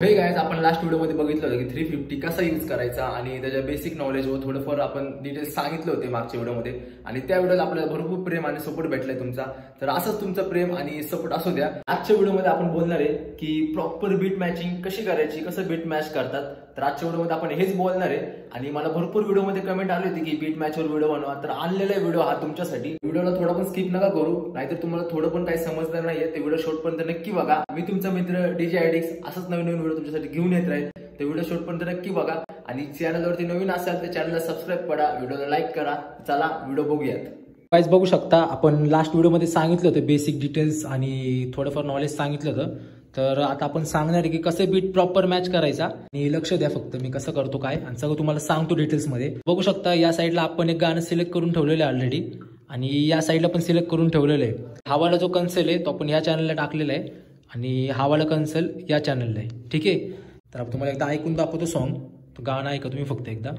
Hey guys, आपण last व्हिडिओमध्ये बघितलं होतं की 350 कसा यूज करायचा आणि त्याच्या बेसिक नॉलेज व थोडंफार आपण डिटेल्स सांगितले होते मागच्या व्हिडिओमध्ये आणि त्या व्हिडिओला आपल्याला भरपूर प्रेम आणि सपोर्ट भेटलाय तुमचा. तर असंच तुमचं प्रेम आणि सपोर्ट असू द्या. आजच्या व्हिडिओमध्ये आपण बोलणार आहे की प्रॉपर बीट मॅचिंग कशी करायची, कसं बीट मॅच करतात. तर आजच्या व्हिडिओमध्ये आपण हेच बोलणार आहे आणि मला भरपूर व्हिडिओमध्ये कमेंट आली होती की बीट मॅचवर व्हिडिओ बनवा. तर आणलेला व्हिडिओ हा तुमच्यासाठी. व्हिडिओला थोडा पण स्किप नका करू, नाहीतर तुम्हाला थोडं पण काही समजणार नाहीये. ते व्हिडिओ शेवटपर्यंत नक्की बघा. मी तुमचा मित्र डीजे आयडिक्स असंच नवीन नवीन व्हिडिओ तुमच्यासाठी घेऊन येत राहील. ते व्हिडिओ शेवटपर्यंत नक्की बघा आणि चॅनलवरती नवीन असाल तर चॅनलला सबस्क्राईब करा, व्हिडिओला लाईक करा. चला व्हिडिओ बघूयात. गाइस बघू शकता, आपण लास्ट व्हिडिओमध्ये सांगितलं होतं बेसिक डिटेल्स आणि थोडंफार नॉलेज सांगितलं होतं. तर आता आपण सांगणार आहे की कसं बीट प्रॉपर मॅच करायचा. आणि लक्ष द्या फक्त मी कसं करतो काय आणि सगळं तुम्हाला सांगतो डिटेल्समध्ये. बघू शकता या साईडला आपण एक गाणं सिलेक्ट करून ठेवलेलं आहे ऑलरेडी आणि या साईडला पण सिलेक्ट करून ठेवलेलं आहे. हावाला जो कन्सेल आहे तो आपण या चॅनलला टाकलेला आहे आणि हावाला कन्सेल या चॅनलला आहे. ठीक आहे, तर आपण तुम्हाला एकदा ऐकून दाखवतो सॉन्ग. तो गाणं ऐका तुम्ही फक्त एकदा.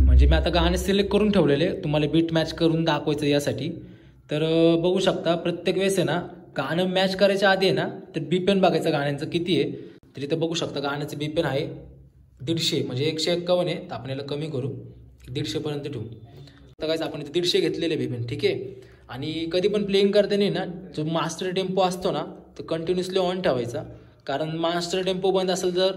म्हणजे मी आता गाणे सिलेक्ट करून ठेवलेले, तुम्हाला बीट मॅच करून दाखवायचं यासाठी. तर बघू शकता प्रत्येक वेळेस आहे ना गाणं मॅच करायच्या आधी आहे ना तर बीपेन बघायचं गाण्यांचं किती आहे. तर इथं बघू शकता गाण्याचं बीपेन आहे 150, म्हणजे 151 आहे. तर आपण याला कमी करू 150 पर्यंत ठेवू. तर काय आपण इथे 150 घेतलेले बीपेन. ठीक आहे, आणि कधी पण प्लेइंग करताना ना जो मास्टर टेम्पो असतो ना तो कंटिन्युअसली ऑन ठेवायचा. कारण मास्टर टेम्पो बंद असेल जर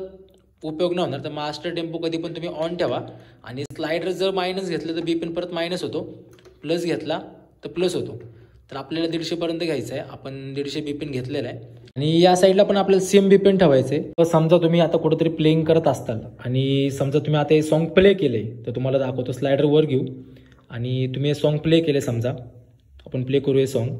उपयोग नाही होणार. तर मास्टर टेम्पो कधी पण तुम्ही ऑन ठेवा. आणि स्लायडर जर मायनस घेतलं तर बीपेन परत मायनस होतो, प्लस घेतला तर प्लस होतो. तर आपल्याला 150 पर्यंत घ्यायचं आहे. आपण 150 बीपेन घेतलेला आहे आणि या साईडला पण आपल्याला सेम बीपेन ठेवायचं आहे. तर समजा तुम्ही आता कुठेतरी प्लेइंग करत असताल आणि समजा तुम्ही आता हे सॉन्ग प्ले केले तर तुम्हाला दाखवतो. स्लायडर वर घेऊ आणि तुम्ही हे सॉन्ग प्ले केले. समजा आपण प्ले करू हे सॉन्ग.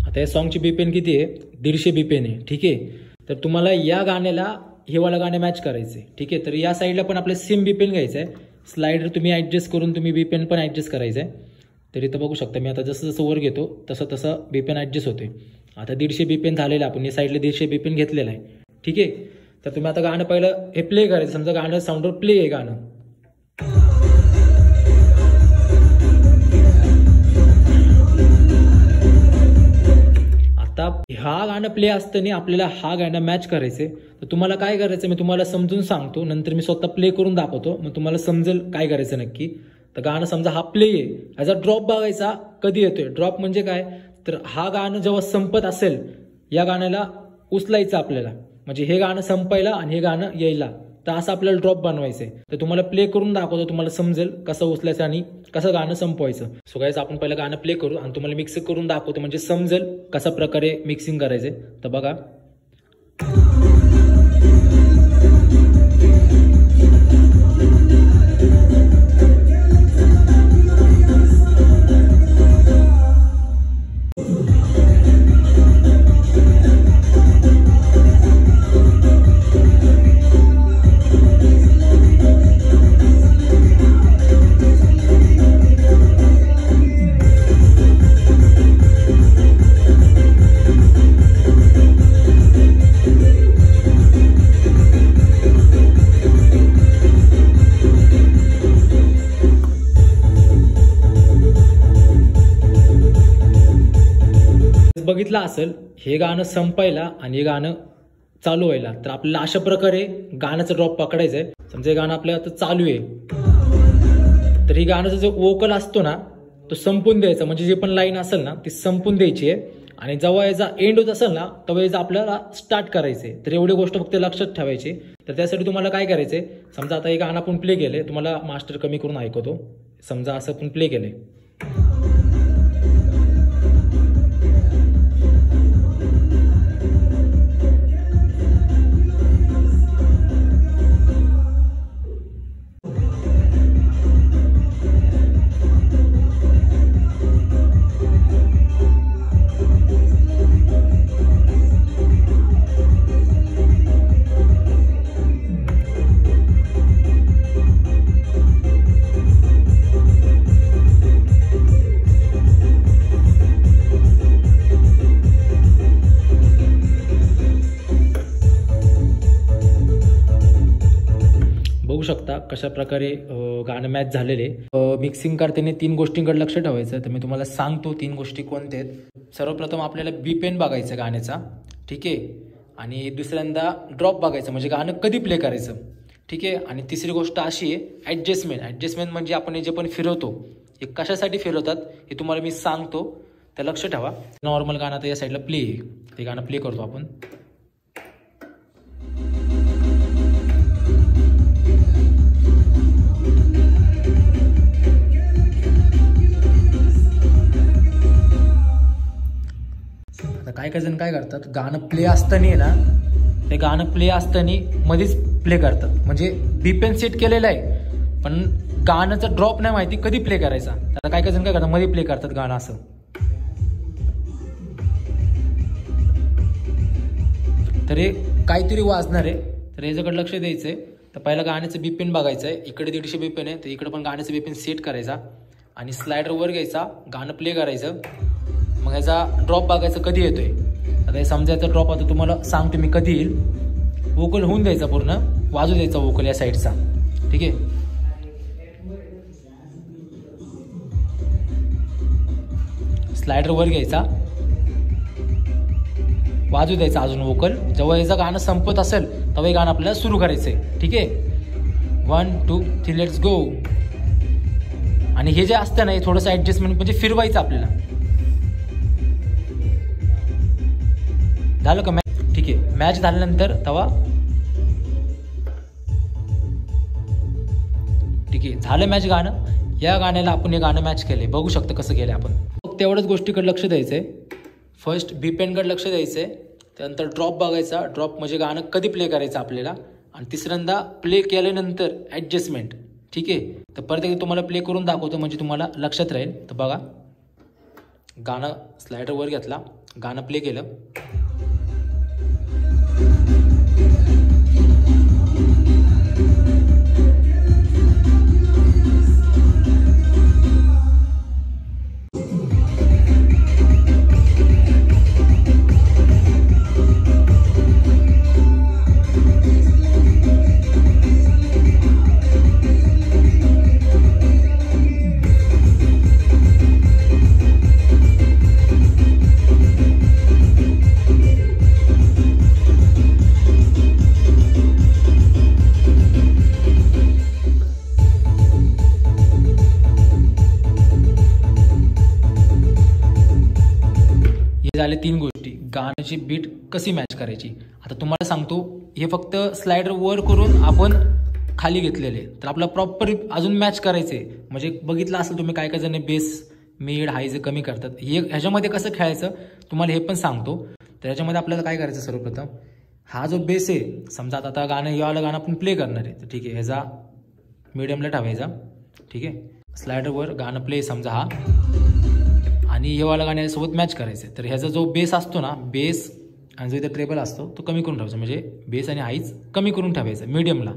आता या सॉन्गची बीपेन किती आहे? 150 बीपेन आहे. ठीक आहे, तर तुम्हाला या गाण्याला हे वाला गाणे मॅच करायचे. ठीक आहे, तर या साईडला पण आपल्याला सेम बीपेन घ्यायचं आहे. स्लायडर तुम्ही ॲडजस्ट करून तुम्ही बीपेन पण ॲडजस्ट करायचं आहे. तर इथं बघू शकता मी आता जसं जसं वर घेतो तसं तसं बीपेन ॲडजस्ट होते. आता 150 बीपेन झालेलं आपण या साईडला 150 बीपेन घेतलेलं आहे. ठीक आहे, तर तुम्ही आता गाणं पहिलं हे प्ले करायचं. समजा गाणं साऊंडवर प्ले आहे गाणं. हा गाणं प्ले असताना आपल्याला हा गाणं मॅच करायचंय. तर तुम्हाला काय करायचं मी तुम्हाला समजून सांगतो, नंतर मी स्वतः प्ले करून दाखवतो, मग तुम्हाला समजेल काय करायचं नक्की. तर गाणं समजा हा प्ले आहे, ह्याचा ड्रॉप बघायचा कधी येतोय. ड्रॉप म्हणजे काय, तर हा गाणं जेव्हा संपत असेल या गाण्याला उचलायचं आपल्याला, म्हणजे हे गाणं संपायला आणि हे गाणं यायला. तर असं आपल्याला ड्रॉप बनवायचंय. तर तुम्हाला प्ले करून दाखवतो, तुम्हाला समजेल कसं उचलायचं आणि कसं गाणं संपवायचं. सो गाइस आपण पहिलं गाणं प्ले करू आणि तुम्हाला मिक्स करून दाखवतो, म्हणजे समजेल कशा प्रकारे मिक्सिंग करायचंय. तर बघा. बघितलं असेल हे गाणं संपायला आणि हे गाणं चालू व्हायला. तर आपल्याला अशा प्रकारे गाण्याचा ड्रॉप पकडायचा आहे. समजा हे गाणं आपल्याला आता चालू आहे तर ही गाण्याचा जो वोकल असतो ना तो संपून द्यायचा, म्हणजे जे पण लाईन असेल ना ती संपून द्यायची आहे. आणि जेव्हा याचा एंड होत असेल ना तेव्हा याचा आपल्याला स्टार्ट करायचंय. तर एवढी गोष्ट फक्त लक्षात ठेवायची. तर त्यासाठी तुम्हाला काय करायचंय, समजा आता हे गाणं आपण प्ले केलंय, तुम्हाला मास्टर कमी करून ऐकवतो. समजा असं आपण प्ले केलंय. कशा प्रकारे गाणं मॅच झालेले. मिक्सिंग करताना 3 गोष्टींकडे लक्ष ठेवायचं. तर मी तुम्हाला सांगतो 3 गोष्टी कोणत्या आहेत. सर्वप्रथम आपल्याला बीपेन बघायचं गाण्याचा, ठीक आहे. आणि दुसऱ्यांदा ड्रॉप बघायचं, म्हणजे गाणं कधी प्ले करायचं, ठीक आहे. आणि तिसरी गोष्ट अशी आहे ॲडजस्टमेंट. ॲडजस्टमेंट म्हणजे आपण हे जे पण फिरवतो हे कशासाठी फिरवतात हे तुम्हाला मी सांगतो, तर लक्ष ठेवा. नॉर्मल गाणं तर या साईडला प्ले आहे, ते गाणं प्ले करतो आपण. आता काही जण काय करतात, गाणं प्ले असताना ना ते गाणं प्ले असताना मध्येच प्ले करतात, म्हणजे बीपेन सेट केलेलं आहे पण गाण्याचा ड्रॉप नाही माहिती कधी प्ले करायचा. आता काही जण काय करतात मध्ये प्ले करतात गाणं असं. तर हे काहीतरी वाजणार आहे, तर याच्याकडे लक्ष द्यायचं आहे. तर पहिलं गाण्याचं बीपेन बघायचं आहे. इकडे 150 बीपेन आहे, तर इकडे पण गाण्याचं बीपेन सेट करायचा आणि स्लायडर वर घ्यायचा, गाणं प्ले करायचं. मग याचा ड्रॉप बघायचं कधी येतोय. आता हे समजा याचा ड्रॉप आता तुम्हाला सांगतो मी कधी येईल. वोकल होऊन द्यायचा, पूर्ण वाजू द्यायचा वोकल या साईडचा, ठीक आहे. स्लायडर वर घ्यायचा, वाजू द्यायचा अजून वोकल. जेव्हा याचं गाणं संपत असेल तेव्हा हे गाणं आपल्याला सुरू करायचंय, ठीक आहे. 1 2 3 लेट्स गो. आणि हे जे असतं ना हे थोडंसं ऍडजस्टमेंट म्हणजे फिरवायचं आपल्याला. झालं का मॅच, ठीक आहे. मॅच झाल्यानंतर तेव्हा ठीक आहे झालं मॅच गाणं. या गाण्याला आपण हे गाणं मॅच केलंय, बघू शकतो कसं केलंय आपण. फक्त एवढंच गोष्टीकडे लक्ष द्यायचंय. फर्स्ट बीपेनकडे लक्ष द्यायचंय, त्यानंतर ड्रॉप बघायचा, ड्रॉप म्हणजे गाणं कधी प्ले करायचं आपल्याला. आणि तिसऱ्यांदा प्ले केल्यानंतर ॲडजस्टमेंट, ठीक आहे. तर परत एकदा तुम्हाला प्ले करून दाखवतो म्हणजे तुम्हाला लक्षात राहील. तर बघा, गाणं स्लायडर वर घेतला, गाणं प्ले केलं. झाले 3 गोष्टी. गाण्याची बीट कशी मॅच करायची. आता तुम्हाला सांगतो, हे फक्त स्लायडर वर करून आपण खाली घेतलेले, तर आपला प्रॉपर अजून मॅच करायचे. म्हणजे बघितलं असेल तुम्ही काय काय जण बेस मिड हाय जे कमी करतात. हे ह्याच्यामध्ये कसं खेळायचं तुम्हाला हे पण सांगतो. तर ह्याच्यामध्ये आपल्याला काय करायचं, सर्वप्रथम हा जो बेस आहे, समजा आता गाणं हे वाला गाणं आपण प्ले करणार आहे, तर ठीक आहे ह्याचा मिडियमला ठेवायचा, ठीक आहे. स्लायडरवर गाणं प्ले समजा हा, आणि हे वाला गाण्यासोबत मॅच करायचं. तर ह्याचा जो बेस असतो ना, बेस आणि जो इथं ट्रेबल असतो तो कमी करून ठेवायचा. म्हणजे बेस आणि हाईच कमी करून ठेवायचा, मिडियमला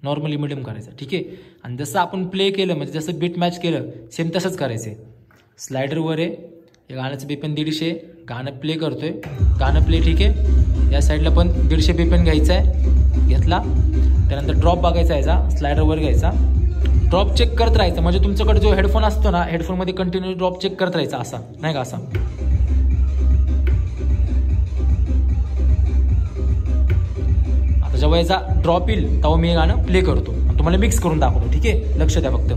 नॉर्मली मिडियम करायचं, ठीक आहे. आणि जसं आपण प्ले केलं म्हणजे जसं बीट मॅच केलं सेम तसंच करायचं. स्लायडरवर आहे, या गाण्याचं बीपेन 150, गाणं प्ले करतोय, गाणं प्ले, ठीक आहे. या साईडला पण 150 बीपेन घ्यायचा आहे, घेतला. त्यानंतर ड्रॉप बघायचा याचा, स्लायडरवर घ्यायचा, ड्रॉप चेक करत राहायचं. म्हणजे तुमच्याकडे जो हेडफोन असतो ना, हेडफोनमध्ये कंटिन्यू ड्रॉप चेक करत राहायचा, असा नाही का, असा. आता जेव्हा याचा ड्रॉप येईल तेव्हा मी हे गाणं प्ले करतो आणि तुम्हाला मिक्स करून दाखवतो, ठीक आहे. लक्ष द्या फक्त.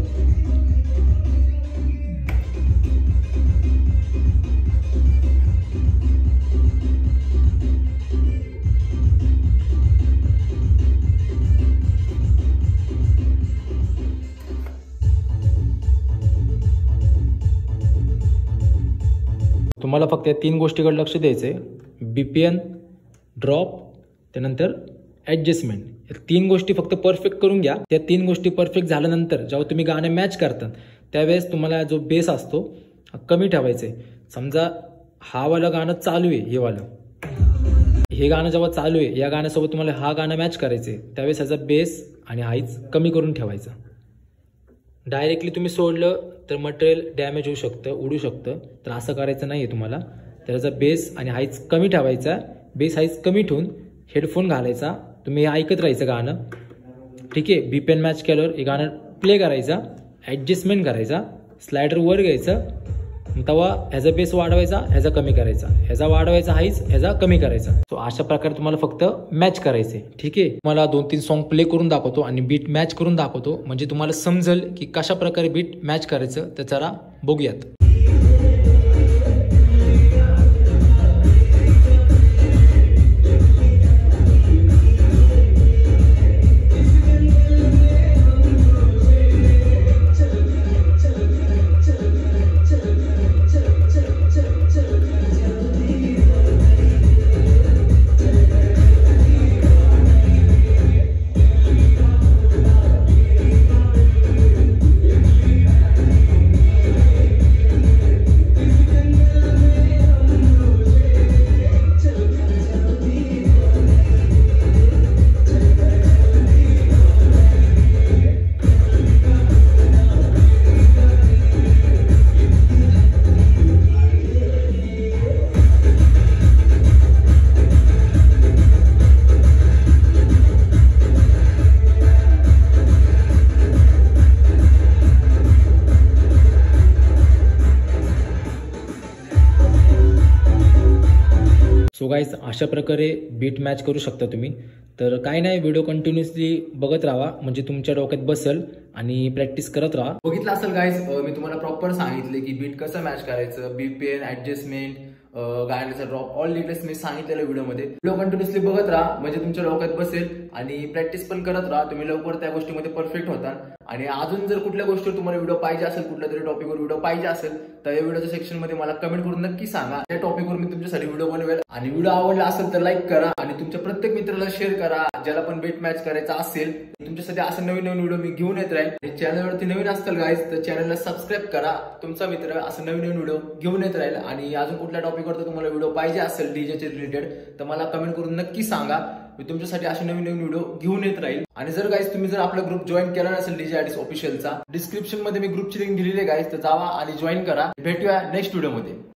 तुम्हाला फक्त या 3 गोष्टीकडे लक्ष द्यायचंय. बीपीएन, ड्रॉप, त्यानंतर ॲडजस्टमेंट. या 3 गोष्टी फक्त परफेक्ट करून घ्या. त्या 3 गोष्टी परफेक्ट झाल्यानंतर जेव्हा तुम्ही गाणं मॅच करतात त्यावेळेस तुम्हाला जो बेस असतो कमी ठेवायचा. समजा हा वाला गाणं चालू आहे, हे वाला, हे गाणं जेव्हा चालू आहे या गाण्यासोबत तुम्हाला हा गाणं मॅच करायचंय, त्यावेळेस ह्याचा बेस आणि हाईच कमी करून ठेवायचा. डायरेक्टली तुम्ही सोडलं तर मटेरियल डॅमेज होऊ शकतं, उडू शकतं. तर असं करायचं नाही आहे तुम्हाला. त्याचा बेस आणि हाईच कमी ठेवायचा. बेस हाईच कमी ठेवून हेडफोन घालायचा, तुम्ही ऐकत राहायचं गाणं. ठीक आहे. बीपीएन मॅच केल्यावर हे गाणं प्ले करायचा, ॲडजस्टमेंट करायचा, स्लायडर वर घ्यायचं, तेव्हा ह्याचा बेस वाढवायचा, ह्याचा कमी करायचा, ह्याचा वाढवायचा हाईच, ह्याचा कमी करायचा. सो अशा प्रकारे तुम्हाला फक्त मॅच करायचे. ठीक आहे. मला 2-3 सॉन्ग प्ले करून दाखवतो आणि बीट मॅच करून दाखवतो, म्हणजे तुम्हाला समजेल की कशा प्रकारे बीट मॅच करायचं. तर जरा बघूयात. सो गाईज अशा प्रकारे बीट मॅच करू शकता तुम्ही. तर काय नाही, व्हिडिओ कंटिन्युअसली बघत राहा, म्हणजे तुमच्या डोक्यात बसेल आणि प्रॅक्टिस करत राहा. बघितलं असेल गाईज, मी तुम्हाला प्रॉपर सांगितले की बीट कसं मॅच करायचं, बीपीएन, ऍडजस्टमेंट, गाण्याचा ड्रॉप, ऑल डिटेल्स मी सांगितलेलं व्हिडिओमध्ये. व्हिडिओ कंटिन्युअसली बघत राहा, म्हणजे तुमच्या डोक्यात बसेल आणि प्रॅक्टिस पण करत राहा. तुम्ही लवकर त्या गोष्टीमध्ये परफेक्ट होता. आणि अजून जर कुठल्या गोष्टीवर तुम्हाला व्हिडिओ पाहिजे असेल, कुठल्या तरी टॉपिकवर व्हिडिओ पाहिजे असेल, तर या व्हिडिओच्या सेक्शन मध्ये मला कमेंट करून नक्की सांगा. त्या टॉपिकवर मी तुमच्यासाठी व्हिडिओ बनवेल. आणि व्हिडिओ आवडला असेल तर लाईक करा आणि तुमच्या प्रत्येक मित्राला शेअर करा. ज्याला पण बीट मॅच करायचा असेल, तुमच्यासाठी असं नवीन नवीन व्हिडिओ मी घेऊन येत राहील. चॅनलवरती नवीन असतील गाईज तर चॅनलला सबस्क्राईब करा. तुमचा मित्र असं नवीन नवीन व्हिडिओ घेऊन येत राहील. आणि अजून कुठल्या टॉपिकवर तर तुम्हाला व्हिडिओ पाहिजे असेल डीजेचे रिलेटेड, तर मला कमेंट करून नक्की सांगा. मी तुमच्यासाठी असे नवीन नवीन व्हिडिओ घेऊन येत राहील. आणि जर गाईज तुम्ही जर आपला ग्रुप जॉईन केला नसेल डीजे आर्टिस्ट ऑफिशियलचा, डिस्क्रिप्शन मध्ये मी ग्रुपची लिंक दिलेली आहे गाईज, तर जावा आणि जॉईन करा. भेटूया नेक्स्ट व्हिडिओ मध्ये.